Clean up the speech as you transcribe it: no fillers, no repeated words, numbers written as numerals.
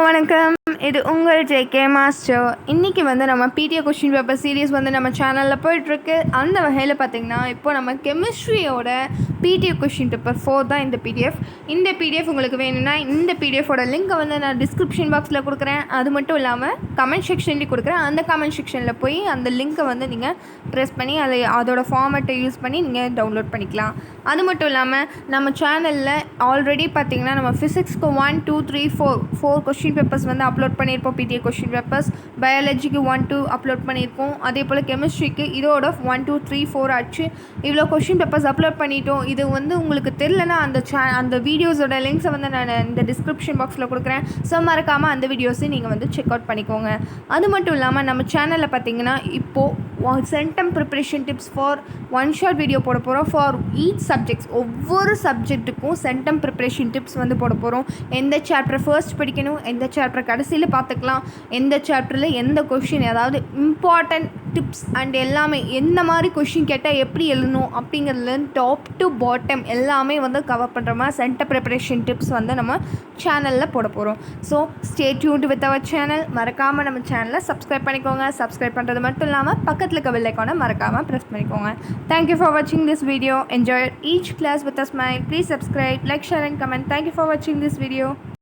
வணக்கம். இது உங்கள் ஜேகே மாஸ்டர். இன்றைக்கி நம்ம பிடிஏ கொஷின் பேப்பர் சீரீஸ் நம்ம சேனலில் போயிட்டுருக்கு. அந்த வகையில் பார்த்திங்கன்னா இப்போ நம்ம கெமிஸ்ட்ரியோட பிடிஏ கொஷின் பேப்பர் 4 தான் இந்த பிடிஎஃப். இந்த பிடிஎஃப் உங்களுக்கு வேணும்னா இந்த பிடிஎஃபோட லிங்க்கை நான் டிஸ்கிரிப்ஷன் பாக்ஸில் கொடுக்குறேன். அது மட்டும் இல்லாமல் கமெண்ட் செக்ஷன்லேயும் கொடுக்குறேன். அந்த கமெண்ட் செக்ஷனில் போய் அந்த லிங்க்கை நீங்கள் ப்ரெஸ் பண்ணி அதோட ஃபார்மேட்டை யூஸ் பண்ணி நீங்கள் டவுன்லோட் பண்ணிக்கலாம். அது மட்டும் இல்லாமல் நம்ம சேனலில் ஆல்ரெடி பார்த்திங்கன்னா நம்ம ஃபிசிக்ஸ்க்கு 1, 2, 3, 4 கொஷின் பேப்பர்ஸ் அப்லோட் பண்ணியிருப்போம். பிடிஏ கொஷின் பேப்பர்ஸ், பயாலஜிக்கு 1, 2 அப்லோட் பண்ணியிருக்கோம். அதே போல் கெமிஸ்ட்ரிக்கு இதோட 1, 2, 3, 4 ஆச்சு. இவ்வளோ கொஷின் பேப்பர்ஸ் அப்லோட் பண்ணிட்டோம். இது உங்களுக்கு தெரிலனா அந்த வீடியோஸோட லிங்க்ஸை நான் இந்த டிஸ்கிரிப்ஷன் பாக்ஸில் கொடுக்குறேன். ஸோ மறக்காமல் அந்த வீடியோஸையும் நீங்கள் செக் அவுட் பண்ணிக்கோங்க. அது மட்டும் இல்லாமல் நம்ம சேனலில் பார்த்திங்கன்னா இப்போது centum preparation tips for one short video போட போகிறோம். ஃபார் ஈச் சப்ஜெக்ட்ஸ், ஒவ்வொரு சப்ஜெக்ட்டுக்கும் சென்டம் ப்ரிப்ரேஷன் டிப்ஸ் போட போகிறோம். எந்த சாப்டர் ஃபர்ஸ்ட் படிக்கணும், எந்த சாப்டர் கடைசியில் பார்த்துக்கலாம், எந்த சாப்டரில் எந்த கொஷின், அதாவது இம்பார்ட்டண்ட் டிப்ஸ் அண்ட் எல்லாமே எந்த மாதிரி கொஷின் கேட்டால் எப்படி எழுதணும் அப்படிங்கிறதுலேருந்து டாப் டு பாட்டம் எல்லாமே கவர் பண்ணுற மாதிரி சென்டம் ப்ரிப்ரேஷன் டிப்ஸ் நம்ம சேனலில் போட போகிறோம். So stay tuned with our channel. மறக்காமல் நம்ம சேனலை சப்ஸ்கிரைப் பண்ணிக்கோங்க. சப்ஸ்கிரைப் பண்ணுறது மட்டும் இல்லாமல் பக்கத்தில் இருக்க பெல் ஐகானை மறக்காமல் ப்ரெஸ் பண்ணிக்கோங்க. Thank you for watching this video. Enjoy each class with a smile. Please subscribe, like, share and comment. Thank you for watching this video.